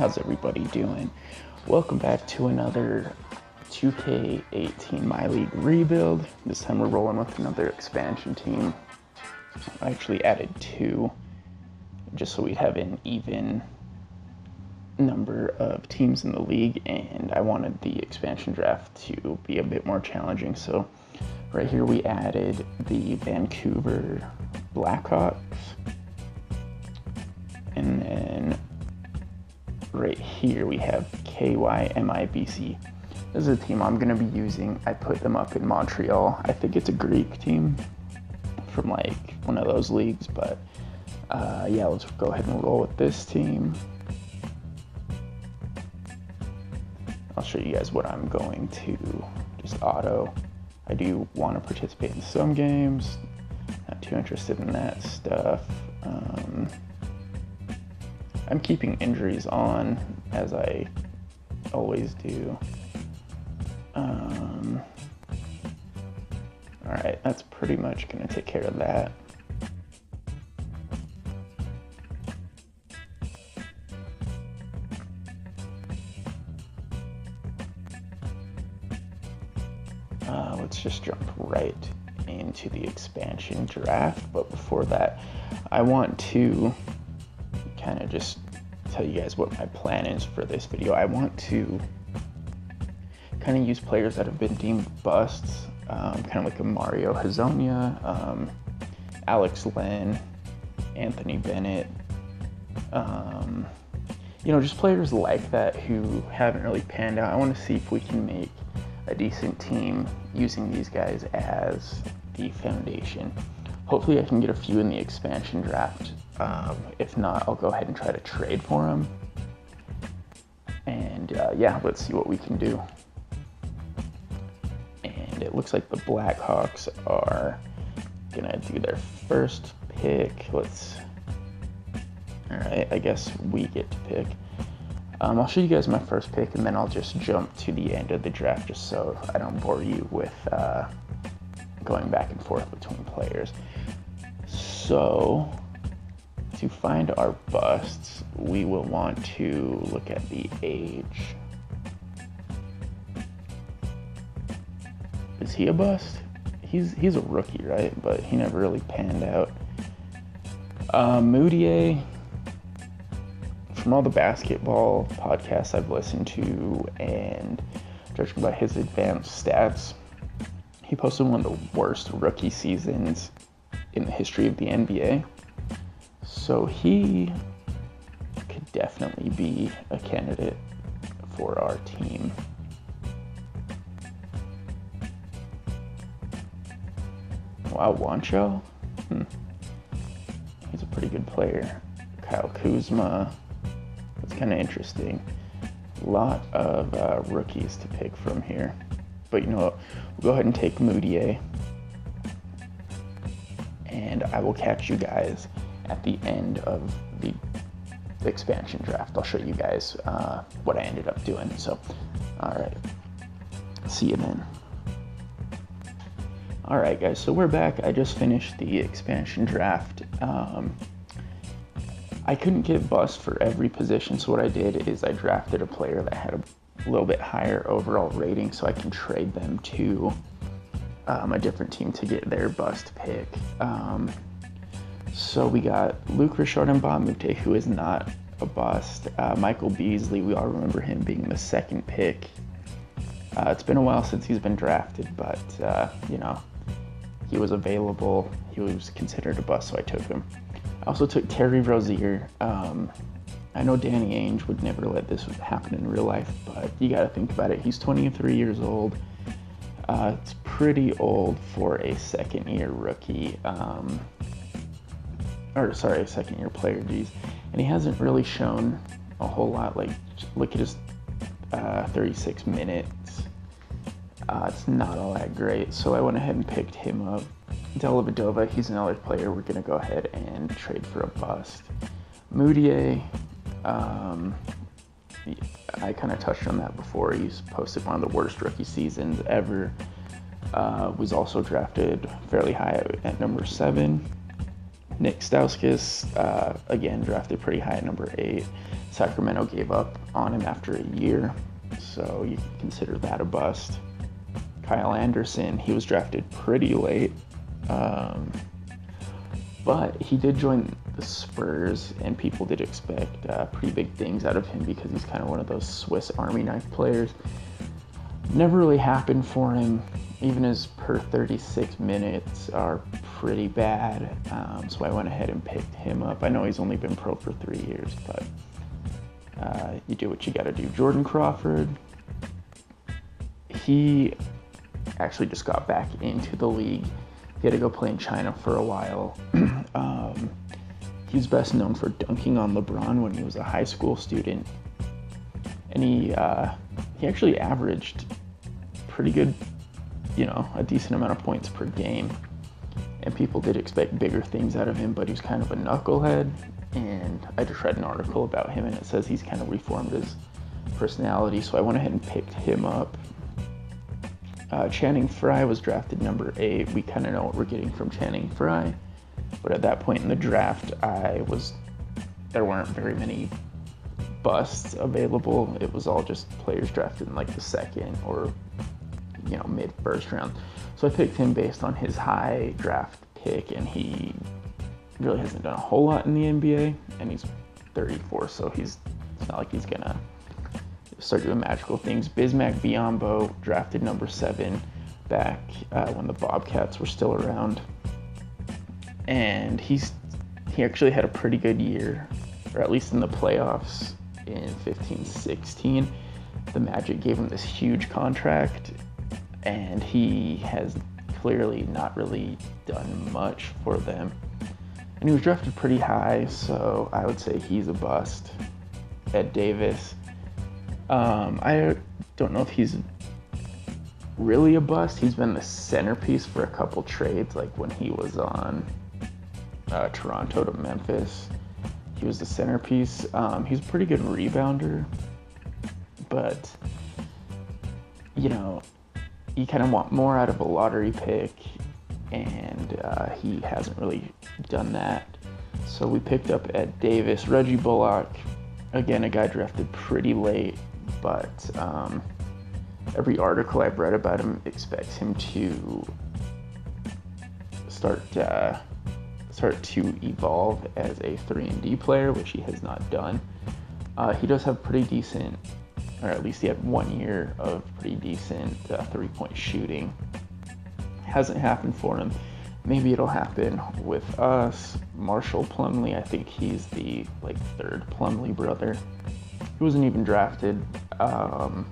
How's everybody doing? Welcome back to another 2K18 My League rebuild. This time we're rolling with another expansion team. I actually added two, just so we'd have an even number of teams in the league, and I wanted the expansion draft to be a bit more challenging. So right here we added the Vancouver Blackhawks, and then right here we have KYMIBC. This is a team I'm going to be using. I put them up in Montreal. I think it's a Greek team from like one of those leagues, but yeah, let's go ahead and roll with this team. I'll show you guys what I'm going to just auto. I do want to participate in some games, not too interested in that stuff. I'm keeping injuries on, as I always do. Alright, that's pretty much going to take care of that. Let's just jump right into the expansion draft. But before that, I want to kind of just tell you guys what my plan is for this video. I want to kind of use players that have been deemed busts, kind of like a Mario Hezonja, Alex Len, Anthony Bennett, you know, just players like that who haven't really panned out. I want to see if we can make a decent team using these guys as the foundation. Hopefully I can get a few in the expansion draft. If not, I'll go ahead and try to trade for them. And yeah, let's see what we can do. And it looks like the Blackhawks are gonna do their first pick. Alright, I guess we get to pick. I'll show you guys my first pick, and then I'll just jump to the end of the draft just so I don't bore you with going back and forth between players. So, to find our busts, we will want to look at the age. Is he a bust? He's a rookie, right? But he never really panned out. Moutier, from all the basketball podcasts I've listened to, and judging by his advanced stats, he posted one of the worst rookie seasons in the history of the NBA. So he could definitely be a candidate for our team. Wow, Wancho? He's a pretty good player. Kyle Kuzma. That's kind of interesting. A lot of rookies to pick from here. But you know what? We'll go ahead and take Moutier. And I will catch you guys at the end of the expansion draft. I'll show you guys what I ended up doing. So, alright. See you then. Alright guys, so we're back. I just finished the expansion draft. I couldn't get busts for every position, so what I did is I drafted a player that had a little bit higher overall rating so I can trade them to a different team to get their bust pick. So we got Luc Richard Mbah-a-Moute, who is not a bust. Michael Beasley, we all remember him being the second pick. It's been a while since he's been drafted, but you know, he was available. He was considered a bust, so I took him. I also took Terry Rozier. I know Danny Ainge would never let this happen in real life, but you got to think about it. He's 23 years old. It's pretty old for a second-year rookie, a second-year player, geez. And he hasn't really shown a whole lot. Like, look at his 36 minutes. It's not all that great, so I went ahead and picked him up. Dellavedova, he's another player we're going to go ahead and trade for a bust. Moutier, I kind of touched on that before. He's posted one of the worst rookie seasons ever. Was also drafted fairly high at number 7. Nick Stauskas, again, drafted pretty high at number 8. Sacramento gave up on him after a year, so you can consider that a bust. Kyle Anderson, he was drafted pretty late, but he did join the Spurs, and people did expect pretty big things out of him because he's kind of one of those Swiss Army knife players. Never really happened for him. Even his per 36 minutes are pretty bad, so I went ahead and picked him up. I know he's only been pro for 3 years, but you do what you got to do. Jordan Crawford, he actually just got back into the league. He had to go play in China for a while. He's best known for dunking on LeBron when he was a high school student, and he actually averaged pretty good, a decent amount of points per game. And people did expect bigger things out of him, but he was kind of a knucklehead. And I just read an article about him, and it says he's kind of reformed his personality, so I went ahead and picked him up. Channing Frye was drafted number 8. We kind of know what we're getting from Channing Frye, but at that point in the draft, there weren't very many busts available. It was all just players drafted in like the second or mid first round. So I picked him based on his high draft pick, and he really hasn't done a whole lot in the NBA, and he's 34, so it's not like he's gonna start doing magical things. Bismack Biyombo, drafted number 7 back when the Bobcats were still around, and he actually had a pretty good year, or at least in the playoffs in 15-16. The Magic gave him this huge contract, and he has clearly not really done much for them. And he was drafted pretty high, so I would say he's a bust. Ed Davis, I don't know if he's really a bust. He's been the centerpiece for a couple trades, like when he was on Toronto to Memphis. He was the centerpiece. He's a pretty good rebounder, but you kind of want more out of a lottery pick, and he hasn't really done that. So we picked up Ed Davis. Reggie Bullock, again, a guy drafted pretty late, but every article I've read about him expects him to start to evolve as a 3-and-D player, which he has not done. He does have pretty decent, or at least he had 1 year of pretty decent 3-point shooting. Hasn't happened for him. Maybe it'll happen with us. Marshall Plumlee, I think he's the third Plumlee brother. He wasn't even drafted. I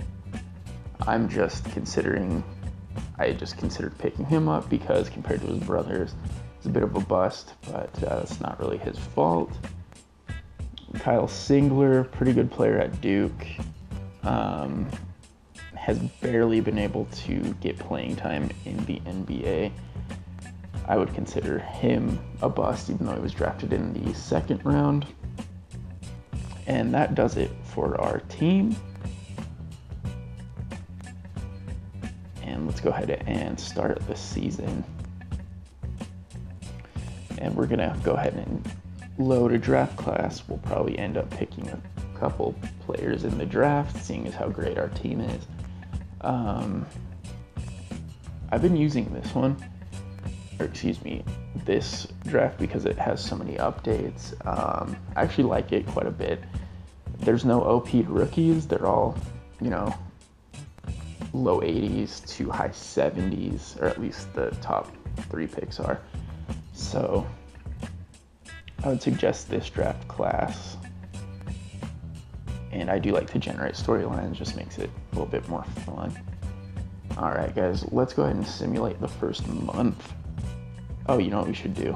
just considered picking him up because compared to his brothers, he's a bit of a bust, but it's not really his fault. Kyle Singler, pretty good player at Duke, has barely been able to get playing time in the NBA. I would consider him a bust, even though he was drafted in the second round. And that does it for our team. And let's go ahead and start the season. And we're gonna go ahead and load a draft class. We'll probably end up picking a couple players in the draft, seeing as how great our team is. I've been using this draft because it has so many updates. I actually like it quite a bit. There's no OP rookies. They're all, low 80s to high 70s, or at least the top 3 picks are. So I would suggest this draft class. And I do like to generate storylines, just makes it a little bit more fun. All right, guys, let's go ahead and simulate the first month. Oh, you know what we should do?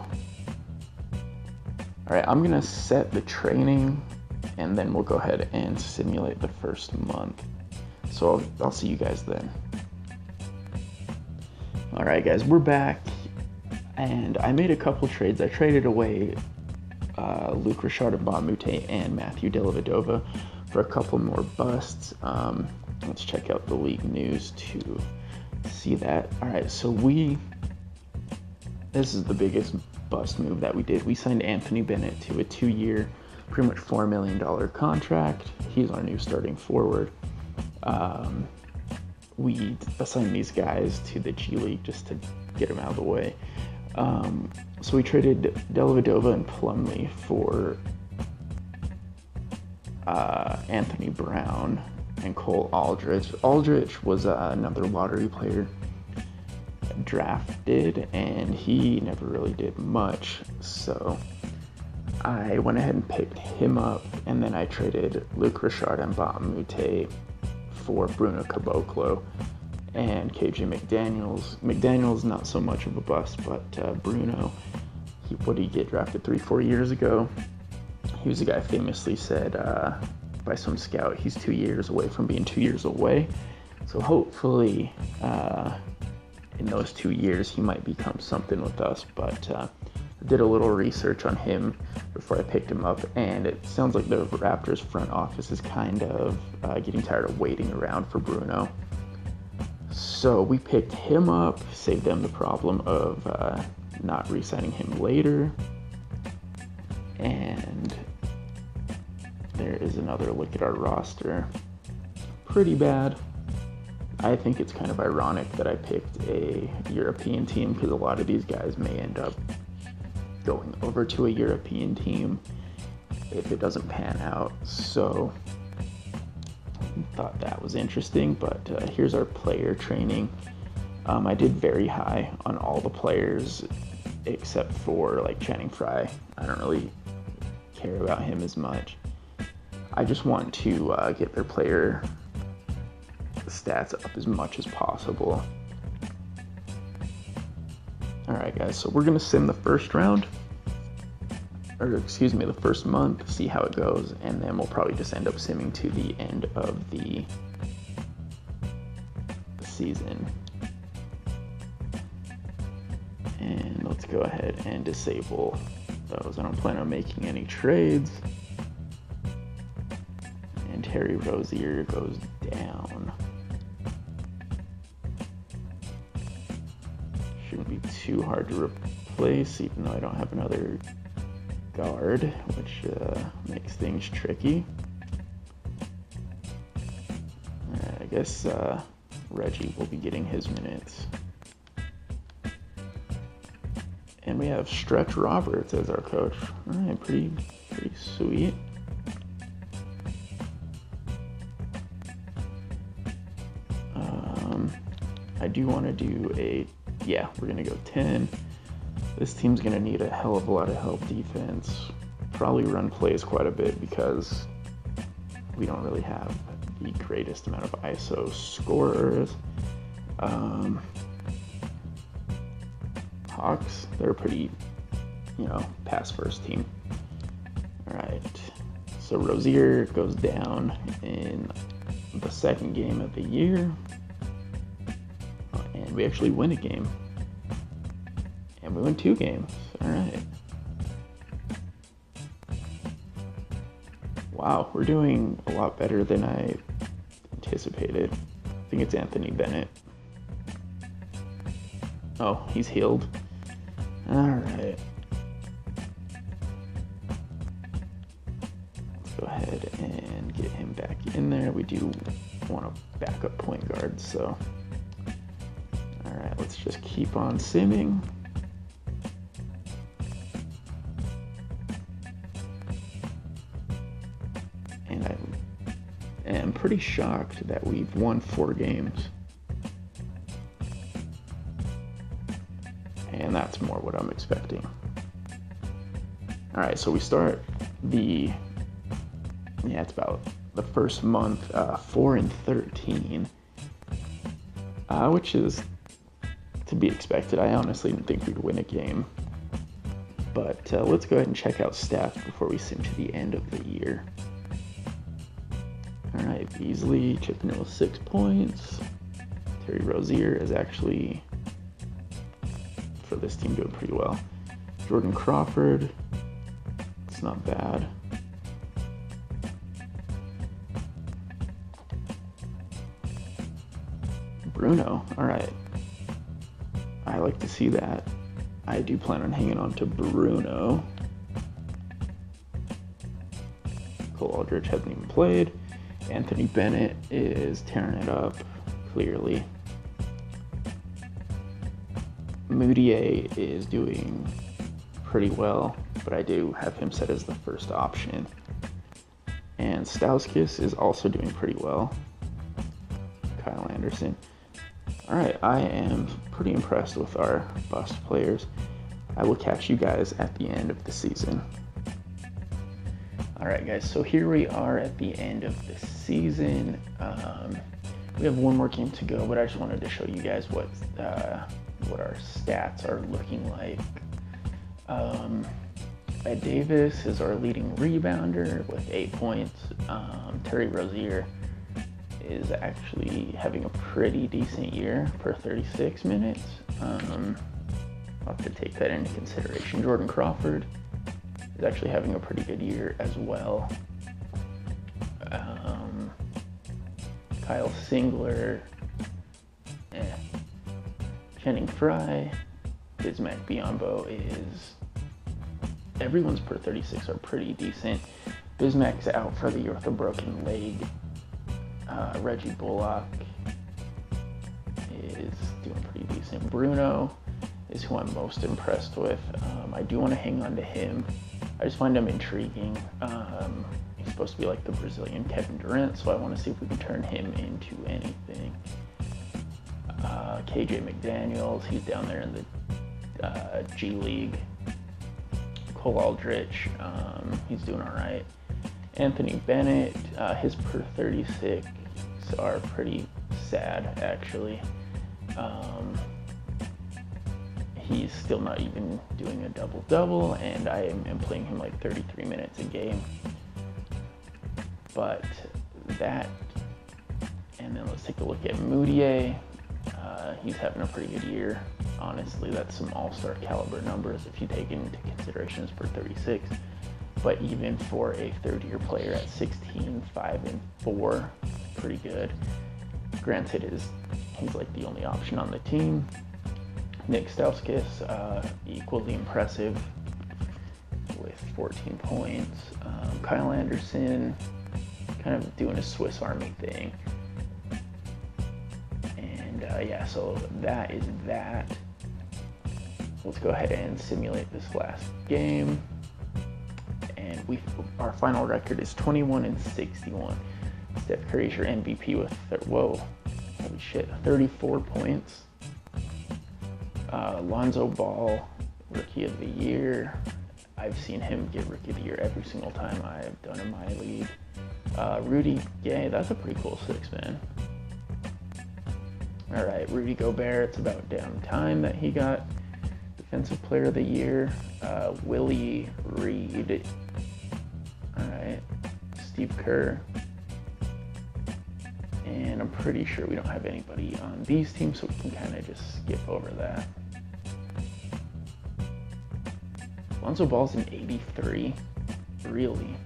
All right, I'm gonna set the training, and then we'll go ahead and simulate the first month. So I'll see you guys then. All right, guys, we're back, and I made a couple trades. I traded away Luc Richard Mbah-a-Moute and Matthew Dellavedova for a couple more busts. Let's check out the league news to see that. All right, so this is the biggest bust move that we did. We signed Anthony Bennett to a 2-year, pretty much $4 million contract. He's our new starting forward. We assigned these guys to the G League just to get them out of the way. So we traded Dellavedova and Plumlee for Anthony Brown and Cole Aldrich. Aldrich was another lottery player drafted, and he never really did much. So I went ahead and picked him up, and then I traded Luc Richard and Mbah a Moute for Bruno Caboclo and KJ McDaniels. McDaniels not so much of a bust, but Bruno, what did he get drafted 3-4 years ago? He was a guy famously said by some scout, he's 2 years away from being 2 years away. So hopefully in those 2 years he might become something with us. But I did a little research on him before I picked him up, and it sounds like the Raptors front office is kind of getting tired of waiting around for Bruno. So we picked him up, saved them the problem of not re-signing him later. And there is another look at our roster. Pretty bad. I think it's kind of ironic that I picked a European team, because a lot of these guys may end up going over to a European team if it doesn't pan out. So thought that was interesting. But here's our player training. I did very high on all the players except for like Channing Frye. I don't really care about him as much. I just want to get their player stats up as much as possible. Alright guys, so we're going to sim the first round, or excuse me, the first month, see how it goes, and then we'll probably just end up simming to the end of the season. And let's go ahead and disable those. I don't plan on making any trades. And Terry Rozier goes down. Shouldn't be too hard to replace, even though I don't have another guard, which makes things tricky. I guess Reggie will be getting his minutes. And we have Stretch Roberts as our coach. All right, pretty sweet. I do want to do we're going to go 10. This team's going to need a hell of a lot of help defense. Probably run plays quite a bit because we don't really have the greatest amount of ISO scorers. Hawks, they're a pretty, pass first team. All right, so Rozier goes down in the second game of the year, and we actually win a game, and we win 2 games. All right. Wow, we're doing a lot better than I anticipated. I think it's Anthony Bennett. Oh, he's healed. All right. Let's go ahead and get him back in there. We do want a backup point guard, so. All right, let's just keep on simming. And I am pretty shocked that we've won 4 games. And that's more what I'm expecting. All right, so we start it's about the first month, 4-13, which is to be expected. I honestly didn't think we'd win a game. But let's go ahead and check out stats before we sim to the end of the year. All right, Beasley chipping in with 6 points. Terry Rozier is actually, for this team, doing pretty well. Jordan Crawford, it's not bad. Bruno, all right. I like to see that. I do plan on hanging on to Bruno. Cole Aldrich hasn't even played. Anthony Bennett is tearing it up, clearly. Mudiay is doing pretty well, but I do have him set as the first option. And Stauskas is also doing pretty well. Kyle Anderson. All right, I am pretty impressed with our bust players. I will catch you guys at the end of the season. All right, guys, so here we are at the end of the season. We have one more game to go, but I just wanted to show you guys what our stats are looking like. Ed Davis is our leading rebounder with 8 points. Terry Rozier is actually having a pretty decent year per 36 minutes. I'll have to take that into consideration. Jordan Crawford is actually having a pretty good year as well. Kyle Singler, Channing Frye, Bismack Biyombo is, everyone's per 36 are pretty decent. Bismack's out for the year with a broken leg. Reggie Bullock is doing pretty decent. Bruno is who I'm most impressed with. I do want to hang on to him. I just find him intriguing. He's supposed to be like the Brazilian Kevin Durant, so I want to see if we can turn him into anything. KJ McDaniels, he's down there in the G League. Cole Aldrich, he's doing all right. Anthony Bennett, his per 36 are pretty sad, actually. He's still not even doing a double-double, and I am playing him like 33 minutes a game. But that, and then let's take a look at Mudiay. He's having a pretty good year. Honestly, that's some all-star caliber numbers if you take into consideration his per 36. But even for a third-year player at 16, 5, and 4, pretty good. Granted, he's like the only option on the team. Nick Stauskas, equally impressive with 14 points. Kyle Anderson, kind of doing a Swiss Army thing. And yeah, so that is that. Let's go ahead and simulate this last game. And our final record is 21-61. Steph Curry's your MVP with, holy shit, 34 points. Lonzo Ball, Rookie of the Year. I've seen him get Rookie of the Year every single time I've done in my league. Rudy Gay, that's a pretty cool 6-man. All right, Rudy Gobert, it's about damn time that he got Defensive Player of the Year. Willie Reed. All right, Steve Kerr. And I'm pretty sure we don't have anybody on these teams, so we can kind of just skip over that. Lonzo Ball's an 83. Really?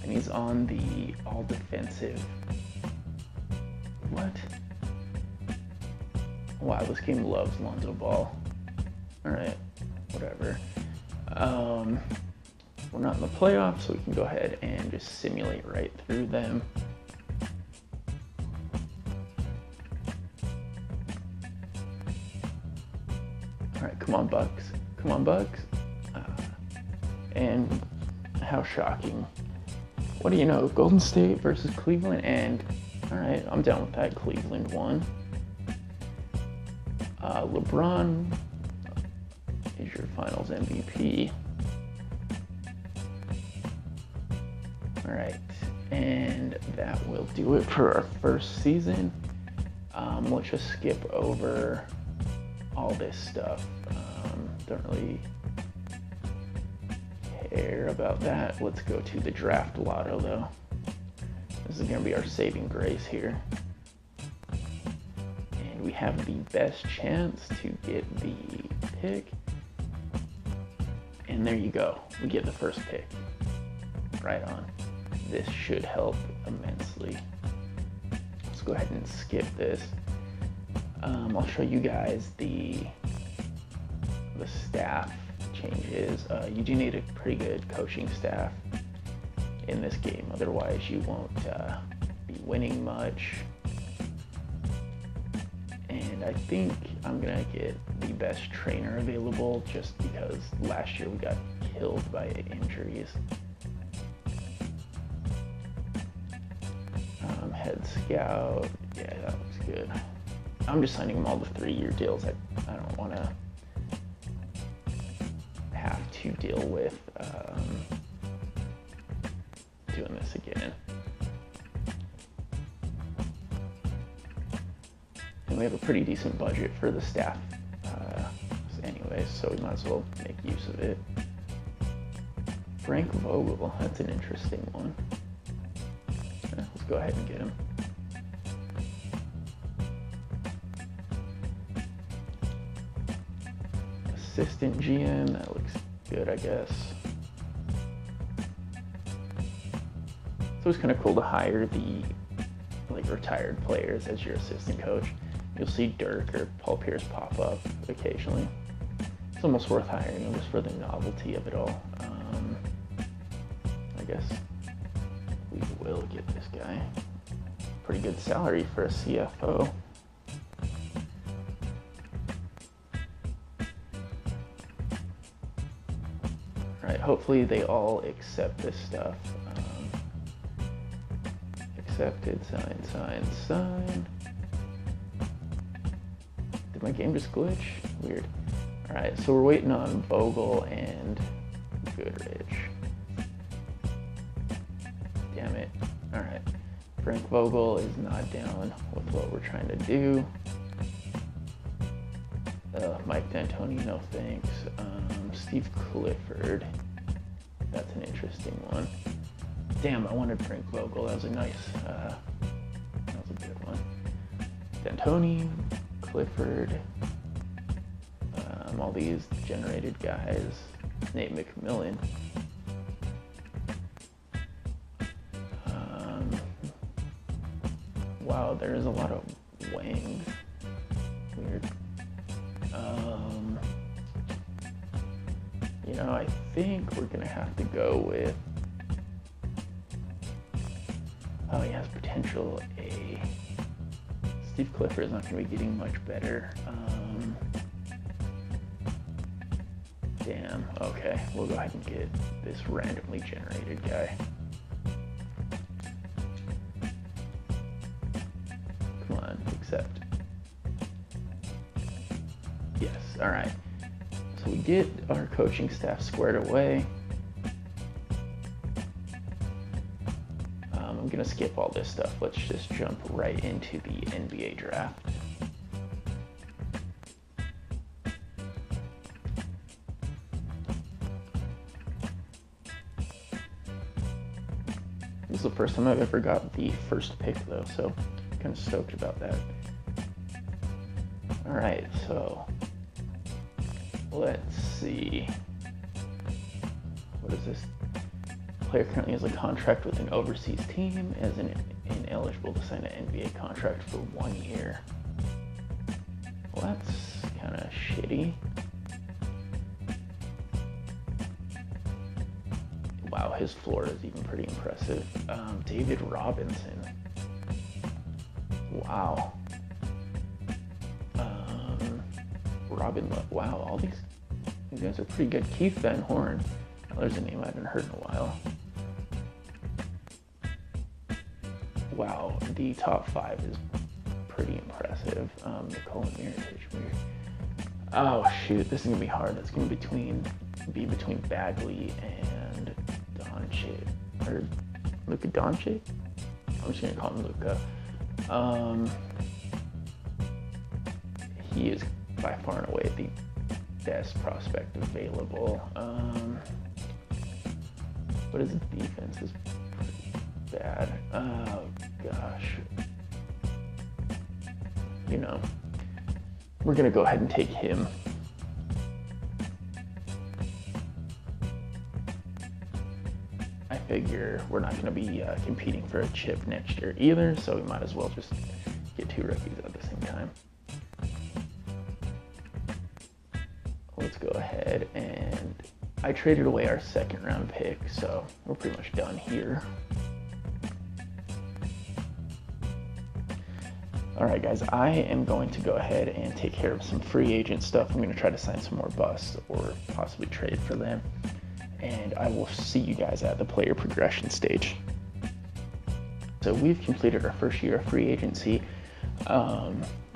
And he's on the all-defensive. What? Wow, this game loves Lonzo Ball. Alright, whatever. We're not in the playoffs, so we can go ahead and just simulate right through them. Alright, come on, Bucks. Come on, Bucks. And how shocking. What do you know? Golden State versus Cleveland, and alright, I'm down with that. Cleveland won. LeBron is your finals MVP. Alright, and that will do it for our first season. Let's just skip over all this stuff. Don't really care about that. Let's go to the draft lotto though. This is going to be our saving grace here. And we have the best chance to get the pick. And there you go. We get the first pick. Right on. This should help immensely. Let's go ahead and skip this. I'll show you guys the staff changes. You do need a pretty good coaching staff in this game, otherwise you won't be winning much. And I think I'm gonna get the best trainer available just because last year we got killed by injuries. Head scout, yeah, that looks good. I'm just signing them all to 3-year deals. I don't want to have to deal with doing this again. And we have a pretty decent budget for the staff anyways, so we might as well make use of it. Frank Vogel, that's an interesting one. Let's go ahead and get him. Assistant GM, that looks good, I guess. It's always kind of cool to hire the retired players as your assistant coach. You'll see Dirk or Paul Pierce pop up occasionally. It's almost worth hiring them just for the novelty of it all. I guess we will get this guy. Pretty good salary for a CFO. Alright, hopefully they all accept this stuff. Accepted, sign. Did my game just glitch? Weird. Alright, so we're waiting on Vogel and Goodrich. Damn it. Alright. Frank Vogel is not down with what we're trying to do. Mike D'Antoni, no thanks. Steve Clifford. That's an interesting one. Damn, I wanted Frank Vogel. That was a nice, that was a good one. D'Antoni, Clifford, all these generated guys. Nate McMillan. Wow, there's a lot of Wangs. Weird. You know, I think we're gonna have to go with. Oh, he has potential A. Steve Clifford is not going to be getting much better. Damn. Okay, we'll go ahead and get this randomly generated guy. Come on, accept. Yes, all right. So we get our coaching staff squared away. I'm gonna skip all this stuff. Let's just jump right into the NBA draft. This is the first time I've ever got the first pick though, so I'm kind of stoked about that. All right, so let's see. What is this? Player currently has a contract with an overseas team as ineligible to sign an NBA contract for 1 year. Well, that's kind of shitty. Wow, his floor is even pretty impressive. David Robinson. Wow. Wow, all these guys are pretty good. Keith Van Horn. Oh, there's a name I haven't heard in a while. Wow, the top 5 is pretty impressive. Nicole Mirotic, weird. Oh shoot, this is gonna be hard. It's gonna be between Bagley and Doncic, or Luka Doncic. I'm just gonna call him Luka. He is by far and away the best prospect available. But his defense is pretty bad. Oh gosh. You know, we're gonna go ahead and take him. I figure we're not gonna be competing for a chip next year either, so we might as well just get 2 rookies at the same time. Let's let's go ahead and I traded away our second round pick, so we're pretty much done here. All right, guys, I am going to go ahead and take care of some free agent stuff. I'm going to try to sign some more busts or possibly trade for them. And I will see you guys at the player progression stage. So we've completed our first year of free agency.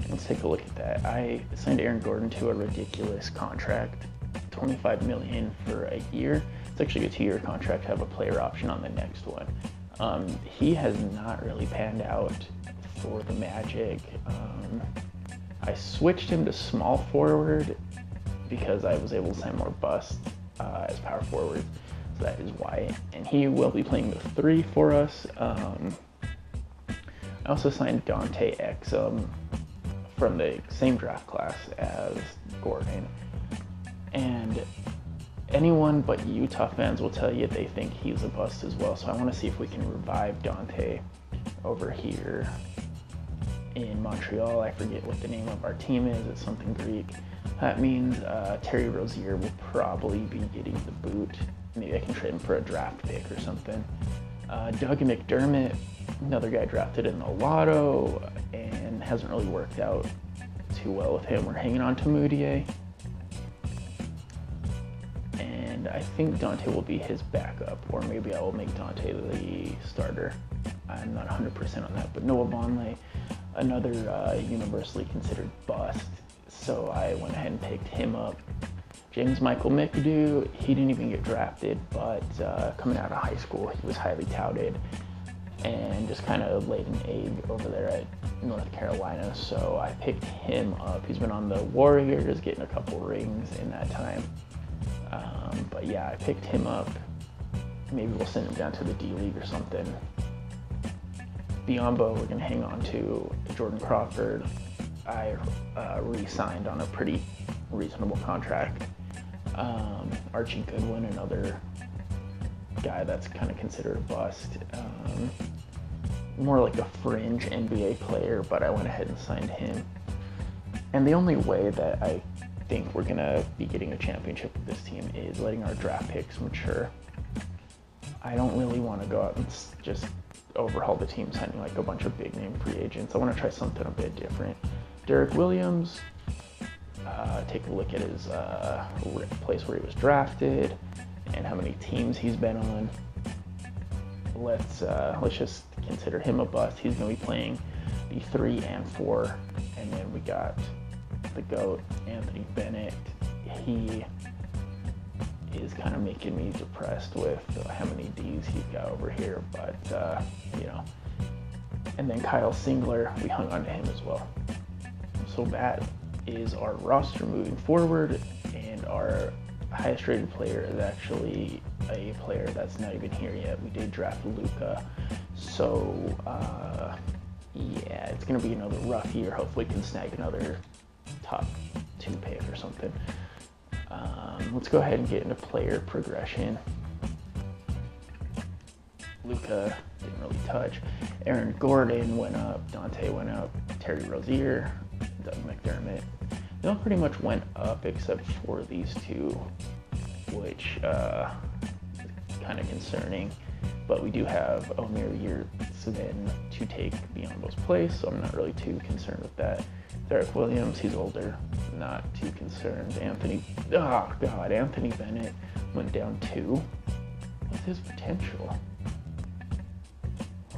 Let's take a look at that. I signed Aaron Gordon to a ridiculous contract, $25 million for a year. It's actually a 2-year contract, have a player option on the next one. He has not really panned out for the Magic. I switched him to small forward because I was able to sign more busts as power forward, so that is why. And he will be playing the 3 for us. I also signed Dante Exum from the same draft class as Gordon, and anyone but Utah fans will tell you they think he's a bust as well, so I want to see if we can revive Dante over here in Montreal. I forget what the name of our team is. It's something Greek. That means Terry Rozier will probably be getting the boot. Maybe I can trade him for a draft pick or something. Doug McDermott, another guy drafted in the lotto and hasn't really worked out too well with him. We're hanging on to Moutier. And I think Dante will be his backup, or maybe I will make Dante the starter. I'm not 100% on that, but Noah Vonleh, another universally considered bust, so I went ahead and picked him up. James Michael McAdoo, he didn't even get drafted, but coming out of high school, he was highly touted and just kind of laid an egg over there at North Carolina, so I picked him up. He's been on the Warriors, getting a couple rings in that time. But yeah, I picked him up. Maybe we'll send him down to the D-League or something. Biombo, we're going to hang on to. Jordan Crawford, I re-signed on a pretty reasonable contract. Archie Goodwin, another guy that's kind of considered a bust. More like a fringe NBA player, but I went ahead and signed him. And the only way that I think we're going to be getting a championship with this team is letting our draft picks mature. I don't really want to go out and just overhaul the team signing like a bunch of big name free agents. I want to try something a bit different. Derek Williams, take a look at his place where he was drafted and how many teams he's been on. Let's just consider him a bust. He's going to be playing the 3 and 4, and then we got the GOAT, Anthony Bennett. He is kind of making me depressed with how many D's he's got over here, but you know. And then Kyle Singler, we hung on to him as well. So that is our roster moving forward, and our highest rated player is actually a player that's not even here yet. We did draft Luka, so yeah, it's gonna be another rough year. Hopefully we can snag another top 2 pick or something. Let's go ahead and get into player progression. Luka didn't really touch. Aaron Gordon went up, Dante went up, Terry Rozier, Doug McDermott. They all pretty much went up except for these 2, which is kind of concerning. But we do have Omer Yurtseven to take Biombo's place, so I'm not really too concerned with that. Derek Williams, he's older, not too concerned. Anthony Bennett went down 2. What's his potential?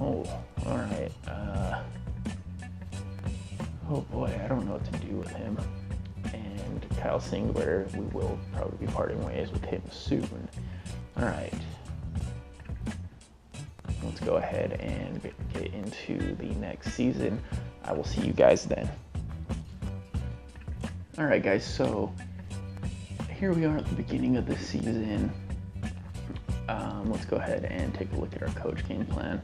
Oh, all right. Oh boy, I don't know what to do with him. And Kyle Singler, we will probably be parting ways with him soon. All right. Let's go ahead and get into the next season. I will see you guys then. All right, guys, so here we are at the beginning of the season. Let's go ahead and take a look at our coach game plan.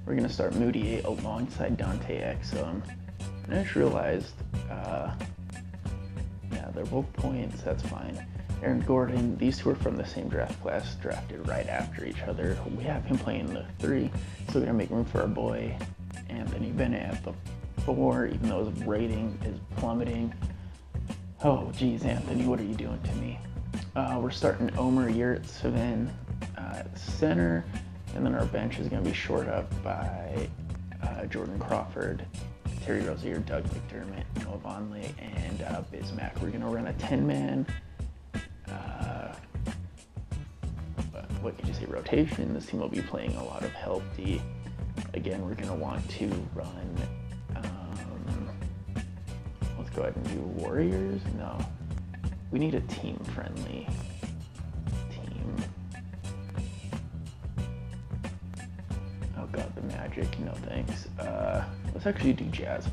We're going to start Moutier alongside Dante Exum. And I just realized, yeah, they're both points, that's fine. Aaron Gordon, these 2 are from the same draft class, drafted right after each other. We have him playing the 3, so we're going to make room for our boy Anthony Bennett at the 4, even though his rating is plummeting. Oh, geez, Anthony, what are you doing to me? We're starting Omer Yurtseven at center, and then our bench is going to be shored up by Jordan Crawford, Terry Rozier, Doug McDermott, Noah Vonleh, and Bismack. We're going to run a 10-man, what could you say, rotation. This team will be playing a lot of help D. Again, we're going to want to run, let's go ahead and do Warriors. No, we need a team-friendly team. Oh god, the Magic, no thanks. Let's actually do Jazz.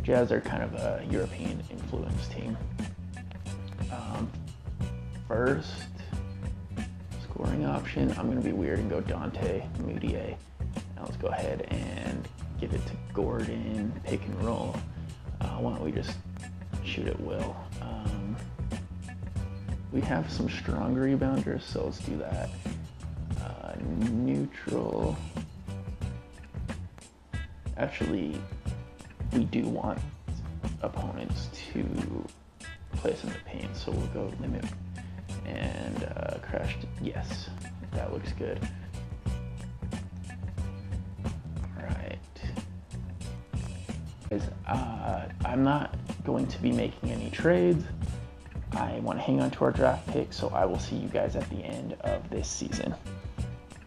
Jazz are kind of a European influence team. First scoring option, I'm going to be weird and go Dante Mudiay. Now let's go ahead and give it to Gordon, pick and roll. Why don't we just shoot at will? We have some strong rebounders, so let's do that. Neutral. Actually, we do want opponents to play us in the paint, so we'll go limit and crash. Yes, that looks good. All right. Guys, I'm not going to be making any trades. I want to hang on to our draft pick, so I will see you guys at the end of this season.